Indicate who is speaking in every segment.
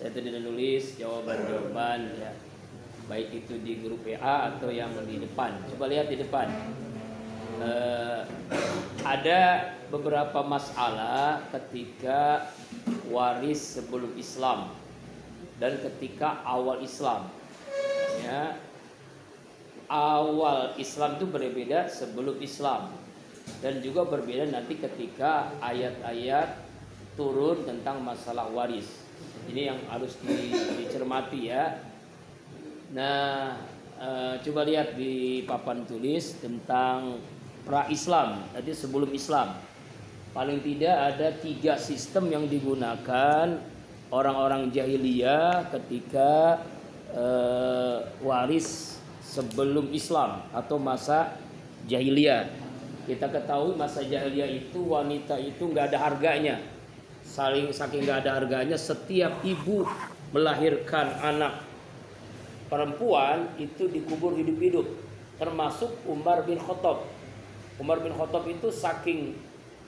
Speaker 1: Saya tadi nulis jawaban-jawaban ya, baik itu di grup WA atau yang di depan. Coba lihat di depan. Ada beberapa masalah ketika waris sebelum Islam dan ketika awal Islam. Ya, awal Islam itu berbeda sebelum Islam dan juga berbeda nanti ketika ayat-ayat turun tentang masalah waris. Ini yang harus dicermati ya. Nah, coba lihat di papan tulis tentang pra-Islam, tadi sebelum Islam. Paling tidak ada 3 sistem yang digunakan orang-orang jahiliyah ketika waris sebelum Islam atau masa jahiliyah. Kita ketahui masa jahiliyah itu wanita itu nggak ada harganya. Saking nggak ada harganya, setiap ibu melahirkan anak perempuan itu dikubur hidup-hidup, termasuk Umar bin Khattab. Umar bin Khattab itu saking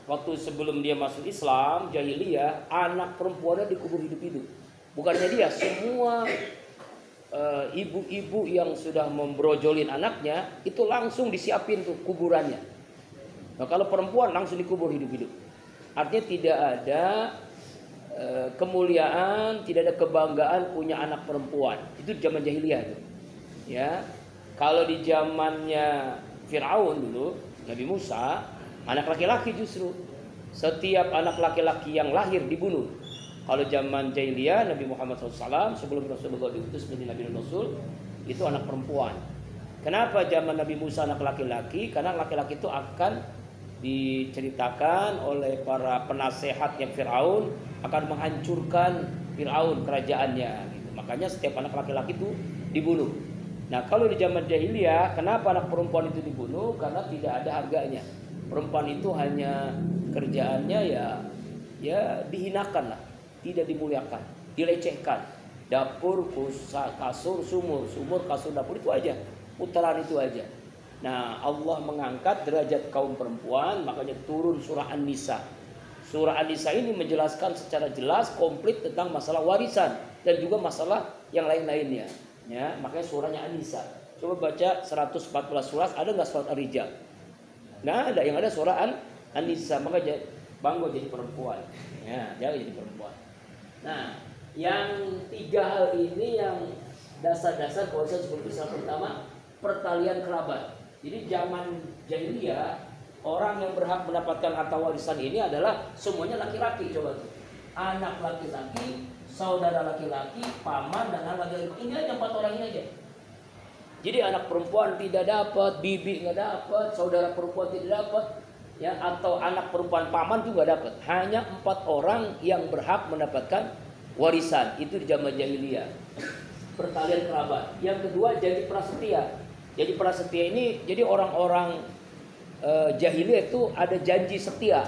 Speaker 1: waktu sebelum dia masuk Islam jahiliyah, anak perempuannya dikubur hidup-hidup. Bukannya dia, semua ibu-ibu yang sudah membrojolin anaknya itu langsung disiapin tuh kuburannya. Nah, kalau perempuan langsung dikubur hidup-hidup. Artinya tidak ada kemuliaan, tidak ada kebanggaan punya anak perempuan. Itu di zaman jahiliyah itu. Ya. Kalau di zamannya Firaun dulu, Nabi Musa, anak laki-laki justru. Setiap anak laki-laki yang lahir dibunuh. Kalau zaman jahiliyah Nabi Muhammad SAW sebelum Rasulullah diutus menjadi Nabi Rasul, itu anak perempuan. Kenapa zaman Nabi Musa anak laki-laki? Karena laki-laki itu akan diceritakan oleh para penasehatnya Firaun akan menghancurkan Firaun kerajaannya gitu. Makanya setiap anak laki-laki itu dibunuh. Nah, kalau di zaman jahiliyah kenapa anak perempuan itu dibunuh? Karena tidak ada harganya. Perempuan itu hanya kerjaannya ya dihinakan lah, tidak dimuliakan, dilecehkan. Dapur, kasur, sumur, kasur, dapur itu aja. Putaran itu aja. Nah, Allah mengangkat derajat kaum perempuan, makanya turun surah An-Nisa. Surah An-Nisa ini menjelaskan secara jelas komplit tentang masalah warisan dan juga masalah yang lain-lainnya. Ya, makanya surahnya An-Nisa. Coba baca 114 surah, ada nggak surat Ar-Rijal? Nggak ada, yang ada surah An-Nisa. Maka bangga jadi perempuan. Ya, jangan jadi perempuan. Nah, yang 3 hal ini yang dasar-dasar warisan sebelum Islam. Pertama, pertalian kerabat. Jadi zaman jahiliyah orang yang berhak mendapatkan harta warisan ini adalah semuanya laki-laki. Coba tuh, anak laki-laki, saudara laki-laki, paman dan anak laki-laki. Ini aja 4 orang ini aja. Jadi anak perempuan tidak dapat, bibi nggak dapat, saudara perempuan tidak dapat, ya, atau anak perempuan paman juga nggak dapat. Hanya 4 orang yang berhak mendapatkan warisan. Itu di zaman jahiliyah. Pertalian kerabat. Yang kedua, janji prasetia. Jadi prasetia ini, jadi orang-orang jahiliyah itu ada janji setia.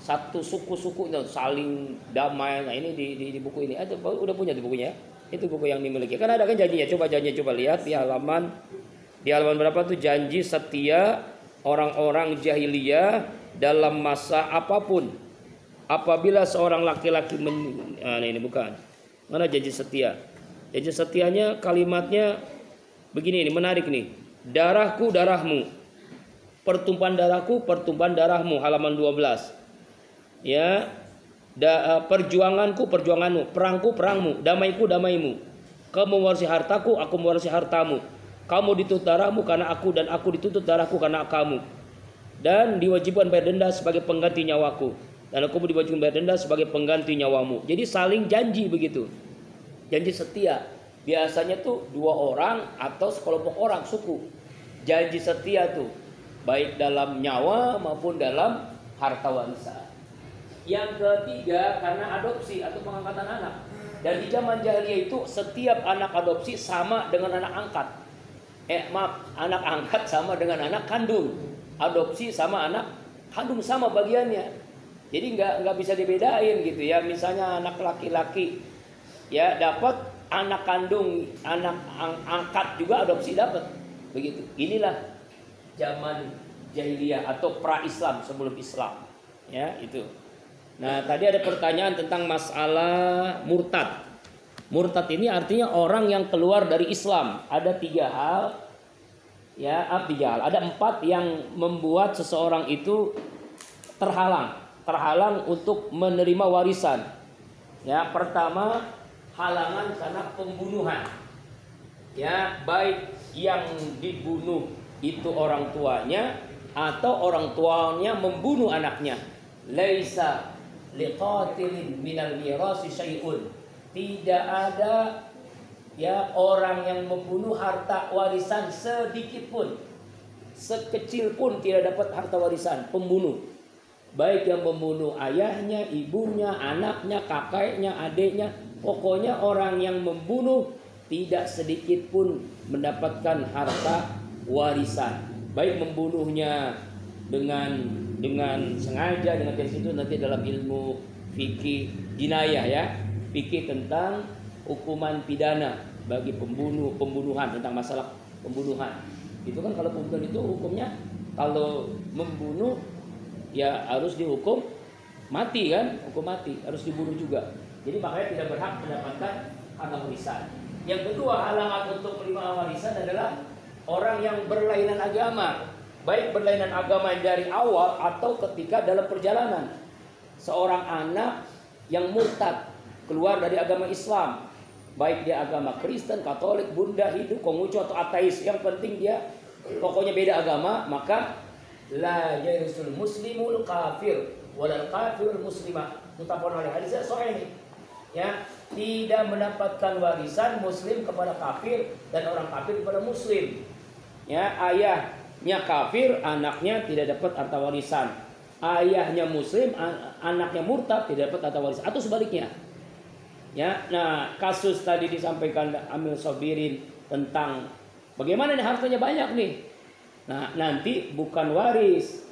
Speaker 1: Satu suku-suku itu saling damai. Nah, ini di buku ini ada, udah punya di bukunya. Itu buku yang dimiliki. Kan ada kan janjinya. Coba lihat di halaman berapa tuh, janji setia orang-orang jahiliyah dalam masa apapun. Apabila seorang laki-laki ini bukan. Mana janji setia? Janji setianya kalimatnya begini, ini menarik nih. Darahku darahmu, pertumpahan darahku pertumpahan darahmu, halaman 12. Ya, perjuanganku perjuanganmu, perangku perangmu, damaiku damaimu. Kamu mewarisi hartaku, aku mewarisi hartamu. Kamu dituntut darahmu karena aku, dan aku dituntut darahku karena kamu. Dan diwajibkan bayar denda sebagai pengganti nyawaku, dan aku diwajibkan bayar denda sebagai pengganti nyawamu. Jadi saling janji begitu. Janji setia. Biasanya tuh 2 orang atau sekelompok orang suku. Janji setia tuh baik dalam nyawa maupun dalam harta warisan. Yang ketiga, karena adopsi atau pengangkatan anak. Dan di zaman jahiliyah itu setiap anak adopsi sama dengan anak angkat. Anak angkat sama dengan anak kandung. Adopsi sama anak kandung sama bagiannya. Jadi nggak bisa dibedain gitu ya. Misalnya anak laki-laki ya dapat, anak kandung, anak angkat juga adopsi dapat. Begitu. Inilah zaman jahiliyah atau pra-Islam sebelum Islam. Ya, itu. Nah, tadi ada pertanyaan tentang masalah murtad. Murtad ini artinya orang yang keluar dari Islam. Ada 3 hal, ya, 3 hal. Ada 4 yang membuat seseorang itu terhalang untuk menerima warisan. Ya, pertama, halangan karena pembunuhan. Ya, baik yang dibunuh itu orang tuanya atau orang tuanya membunuh anaknya. Laisa liqatilin minal mirasi syai'un. Tidak ada, ya, orang yang membunuh harta warisan sedikit pun, sekecil pun tidak dapat harta warisan. Pembunuh, baik yang membunuh ayahnya, ibunya, anaknya, kakeknya, adiknya, pokoknya orang yang membunuh tidak sedikit pun mendapatkan harta warisan. Baik membunuhnya dengan sengaja, dengan tes itu nanti dalam ilmu fikih jinayah, ya, fikih tentang hukuman pidana bagi pembunuhan, tentang masalah pembunuhan. Itu kan kalau pembunuhan itu hukumnya, kalau membunuh ya harus dihukum mati kan, hukum mati, harus dibunuh juga. Jadi makanya tidak berhak mendapatkan harta warisan. Yang kedua, halangan untuk menerima warisan adalah orang yang berlainan agama, baik berlainan agama dari awal atau ketika dalam perjalanan. Seorang anak yang murtad, keluar dari agama Islam, baik dia agama Kristen, Katolik, Buddha, Hindu, Konghucu atau ateis, yang penting dia pokoknya beda agama, maka la yarisul muslimul kafir walal kafirul muslimah. Muttafaqun alaih. Hadisnya sahih. Ya, tidak mendapatkan warisan muslim kepada kafir dan orang kafir kepada muslim. Ya, ayahnya kafir, anaknya tidak dapat harta warisan. Ayahnya muslim, anaknya murtad tidak dapat harta warisan, atau sebaliknya. Ya, nah kasus tadi disampaikan Amil Sobirin tentang bagaimana nih hartanya banyak nih. Nah, nanti bukan waris,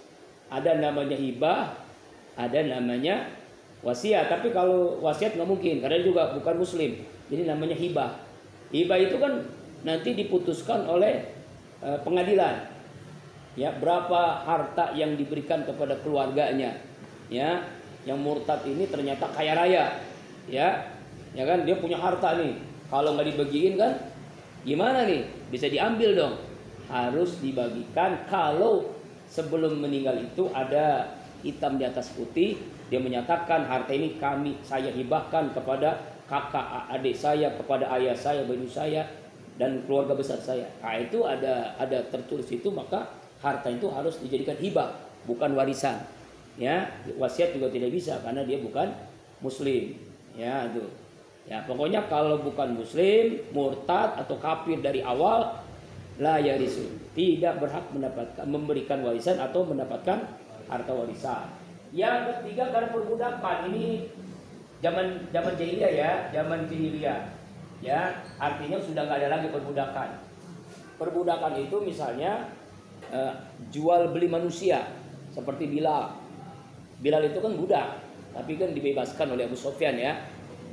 Speaker 1: ada namanya hibah, ada namanya wasiat. Tapi kalau wasiat nggak mungkin karena dia juga bukan muslim, jadi namanya hibah. Hibah itu kan nanti diputuskan oleh pengadilan. Ya, berapa harta yang diberikan kepada keluarganya. Ya, yang murtad ini ternyata kaya raya. Ya kan, dia punya harta nih. Kalau nggak dibagiin kan gimana nih? Bisa diambil dong. Harus dibagikan. Kalau sebelum meninggal itu ada hitam di atas putih, dia menyatakan harta ini saya hibahkan kepada kakak adik saya, kepada ayah saya, ibu saya, dan keluarga besar saya. Nah, itu ada tertulis itu, maka harta itu harus dijadikan hibah, bukan warisan. Ya, wasiat juga tidak bisa karena dia bukan muslim. Ya, itu. Ya, pokoknya kalau bukan muslim, murtad atau kafir dari awal, la yarisu, tidak berhak memberikan warisan atau mendapatkan harta warisan. Yang ketiga, karena perbudakan. Ini zaman jahiliyah, ya, zaman jahiliyah. Ya, artinya sudah nggak ada lagi perbudakan. Perbudakan itu misalnya jual beli manusia, seperti Bilal. Bilal itu kan budak, tapi kan dibebaskan oleh Abu Sufyan, ya.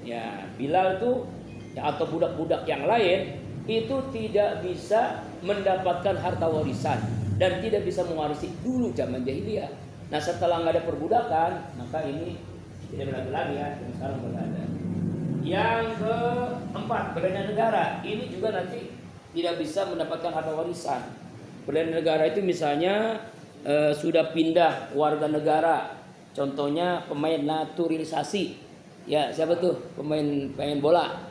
Speaker 1: Ya, Bilal itu ya, atau budak-budak yang lain itu tidak bisa mendapatkan harta warisan dan tidak bisa mewarisi dulu zaman jahiliyah. Nah, setelah nggak ada perbudakan, maka ini tidak berlaku lagi, ya. Sekarang berada. Yang keempat, berlainan negara. Ini juga nanti tidak bisa mendapatkan harta warisan. Berlainan negara itu misalnya sudah pindah warga negara. Contohnya pemain naturalisasi. Ya, siapa tuh pemain bola?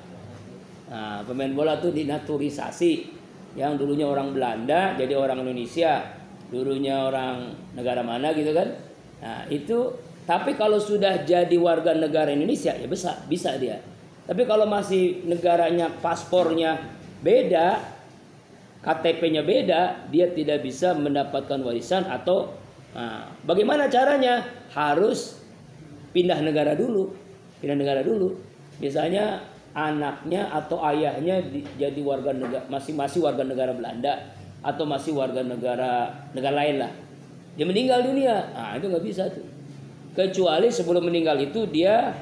Speaker 1: Nah, pemain bola tuh dinaturalisasi. Yang dulunya orang Belanda jadi orang Indonesia, dulunya orang negara mana gitu kan. Nah, itu, tapi kalau sudah jadi warga negara Indonesia ya bisa dia. Tapi kalau masih negaranya paspornya beda, KTP-nya beda, dia tidak bisa mendapatkan warisan atau bagaimana caranya? Harus pindah negara dulu. Misalnya anaknya atau ayahnya jadi warga negara, masih warga negara Belanda atau masih warga negara lain lah. Dia meninggal dunia, itu nggak bisa tuh. Kecuali sebelum meninggal itu dia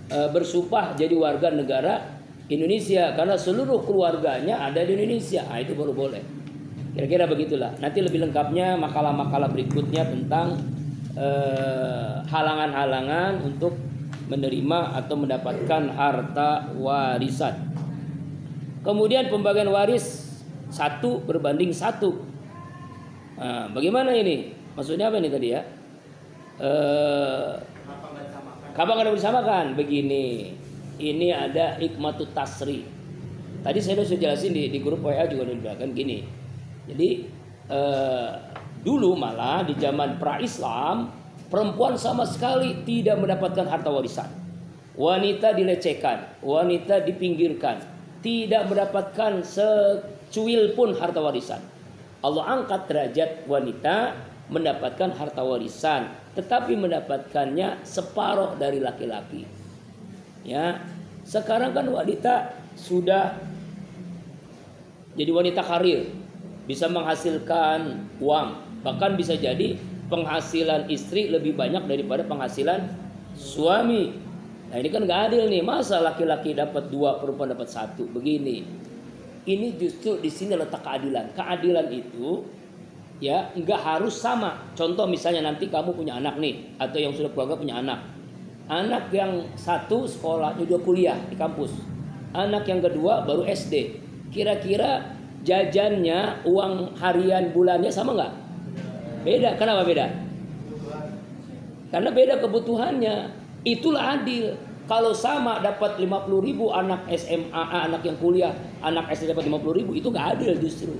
Speaker 1: bersumpah jadi warga negara Indonesia karena seluruh keluarganya ada di Indonesia. Itu baru boleh. Kira-kira begitulah. Nanti lebih lengkapnya makalah-makalah berikutnya tentang halangan-halangan untuk menerima atau mendapatkan harta warisan. Kemudian pembagian waris 1 berbanding 1. Nah, bagaimana ini? Maksudnya apa ini tadi ya? Kapan nggak disamakan? Begini, ini ada hikmatut tasri. Tadi saya sudah jelasin di grup WA juga dibilang gini. Jadi dulu malah di zaman pra-Islam perempuan sama sekali tidak mendapatkan harta warisan. Wanita dilecehkan, wanita dipinggirkan, tidak mendapatkan secuil pun harta warisan. Allah angkat derajat wanita mendapatkan harta warisan, tetapi mendapatkannya separuh dari laki-laki. Ya, sekarang kan wanita sudah jadi wanita karir, bisa menghasilkan uang, bahkan bisa jadi penghasilan istri lebih banyak daripada penghasilan suami. Nah ini kan gak adil nih, masa laki-laki dapat 2, perempuan dapat 1, begini. Ini justru di sini letak keadilan. Keadilan itu ya nggak harus sama. Contoh misalnya nanti kamu punya anak nih, atau yang sudah keluarga punya anak. Anak yang 1 sekolahnya udah kuliah di kampus, anak yang kedua baru SD. Kira-kira jajannya, uang harian bulannya sama nggak? Beda. Kenapa beda? Karena beda kebutuhannya. Itulah adil. Kalau sama dapat 50.000 anak SMA, anak yang kuliah, anak SD dapat 50.000, itu nggak adil justru.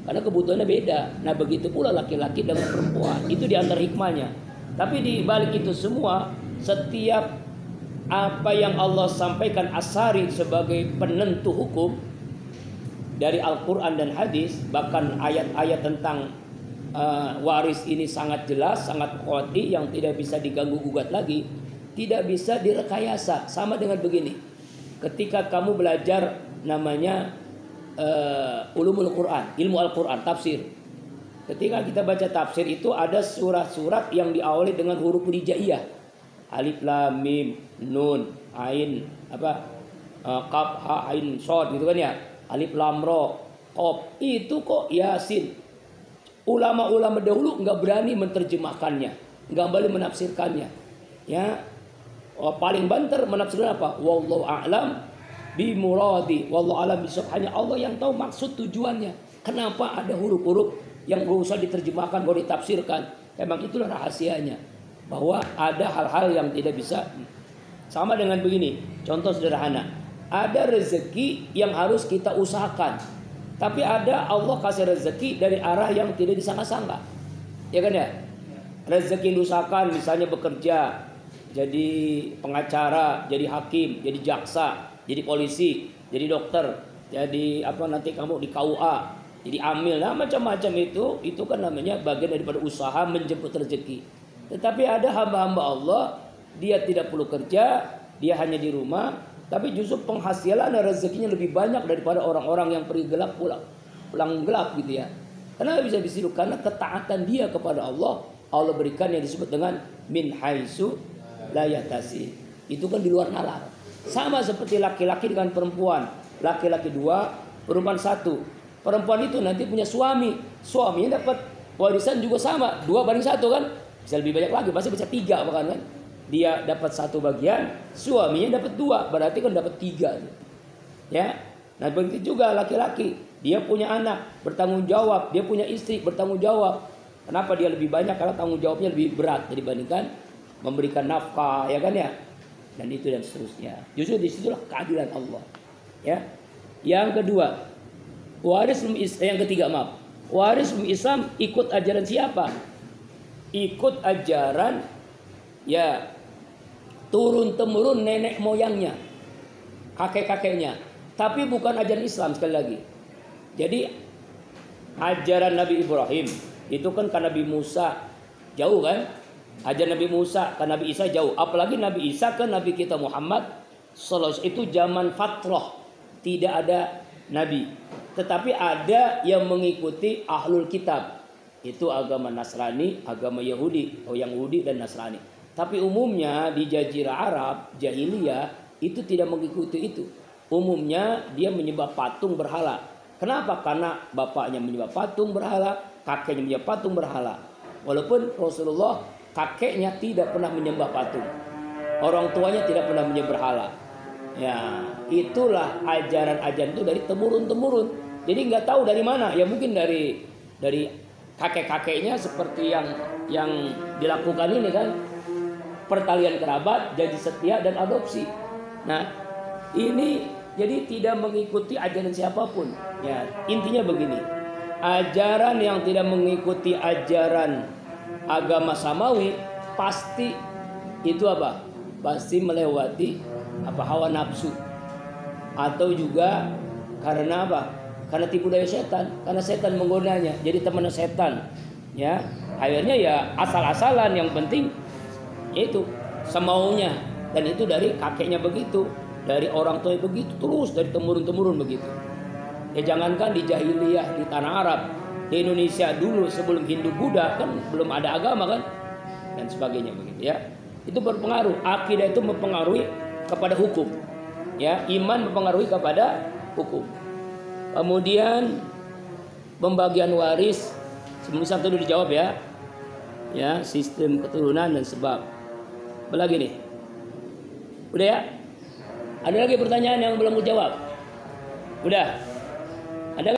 Speaker 1: Karena kebutuhannya beda. Nah begitu pula laki-laki dengan perempuan. Itu di antara hikmahnya. Tapi di balik itu semua, setiap apa yang Allah sampaikan asari sebagai penentu hukum dari Al-Quran dan hadis, bahkan ayat-ayat tentang waris ini sangat jelas, sangat qat'i, yang tidak bisa diganggu gugat lagi, tidak bisa direkayasa. Sama dengan begini, ketika kamu belajar namanya ulumul Quran, ilmu Al-Quran, tafsir. Ketika kita baca tafsir itu ada surat-surat yang diawali dengan huruf hijaiyah, alif lam mim nun ain kaf ha ain shad gitu kan ya, alif lam ra qaf. Itu kok Yasin ulama-ulama dahulu nggak berani menerjemahkannya, nggak berani menafsirkannya. Ya, paling banter menafsirkan apa? Wallahu a'lam bi muradi, wallahu a'lam bisawab. Hanya Allah yang tahu maksud tujuannya. Kenapa ada huruf-huruf yang gak usah diterjemahkan, gak ditafsirkan? Memang itulah rahasianya, bahwa ada hal-hal yang tidak bisa. Sama dengan begini, contoh sederhana. Ada rezeki yang harus kita usahakan, tapi ada Allah kasih rezeki dari arah yang tidak disangka-sangka. Ya kan ya? Rezeki yang diusahakan, misalnya bekerja, jadi pengacara, jadi hakim, jadi jaksa, jadi polisi, jadi dokter, jadi nanti kamu di KUA, jadi amil, nah macam-macam itu kan namanya bagian daripada usaha menjemput rezeki. Tetapi ada hamba-hamba Allah, dia tidak perlu kerja, dia hanya di rumah, tapi justru penghasilan dan rezekinya lebih banyak daripada orang-orang yang pergi gelap pulang gelap gitu ya. Kenapa bisa disitu? Karena ketaatan dia kepada Allah, Allah berikan yang disebut dengan min haitsu la yahtasib. Itu kan di luar nalar. Sama seperti laki-laki dengan perempuan. Laki-laki 2, perempuan 1. Perempuan itu nanti punya suami, suaminya dapat warisan juga sama, 2/1 kan? Bisa lebih banyak lagi, pasti bisa 3 bahkan kan? Dia dapat 1 bagian, suaminya dapat 2, berarti kan dapat 3. Ya. Nah begitu juga laki-laki, dia punya anak, bertanggung jawab, dia punya istri, bertanggung jawab. Kenapa dia lebih banyak? Karena tanggung jawabnya lebih berat dibandingkan memberikan nafkah, ya kan ya, dan itu dan seterusnya. Justru disitulah keadilan Allah. Ya, yang kedua, yang ketiga waris Islam ikut ajaran siapa? Ikut ajaran ya turun temurun nenek moyangnya, kakek-kakeknya, tapi bukan ajaran Islam sekali lagi. Jadi ajaran Nabi Ibrahim itu kan ke Nabi Musa jauh kan? Ajaran Nabi Musa ke Nabi Isa jauh, apalagi Nabi Isa ke Nabi kita Muhammad sallallahu alaihi wasallam itu zaman fatrah, tidak ada nabi, tetapi ada yang mengikuti ahlul kitab, itu agama Nasrani, agama Yahudi, Yahudi dan Nasrani. Tapi umumnya di Jazirah Arab jahiliyah itu tidak mengikuti itu. Umumnya dia menyembah patung berhala. Kenapa? Karena bapaknya menyembah patung berhala, kakeknya menyembah patung berhala. Walaupun Rasulullah kakeknya tidak pernah menyembah patung. Orang tuanya tidak pernah menyembah berhala. Ya, itulah ajaran-ajaran itu dari temurun-temurun. Jadi nggak tahu dari mana. Ya mungkin dari kakek-kakeknya seperti yang dilakukan ini kan. Pertalian kerabat, janji setia dan adopsi. Nah, ini jadi tidak mengikuti ajaran siapapun. Ya, intinya begini. Ajaran yang tidak mengikuti ajaran agama samawi pasti itu apa? Pasti melewati hawa nafsu. Atau juga karena apa? Karena tipu daya setan, karena setan menggodanya. Jadi teman setan. Ya, akhirnya ya asal-asalan, yang penting itu semaunya, dan itu dari kakeknya begitu, dari orang tua begitu, terus dari temurun-temurun begitu. Ya jangankan di jahiliyah di tanah Arab, di Indonesia dulu sebelum Hindu Buddha kan belum ada agama kan, dan sebagainya begitu ya. Itu berpengaruh, akidah itu mempengaruhi kepada hukum. Ya, iman mempengaruhi kepada hukum. Kemudian pembagian waris, sebelum satu dulu dijawab ya. Ya, sistem keturunan dan sebab. Apalagi nih? Udah ya? Ada lagi pertanyaan yang belum dijawab? Udah?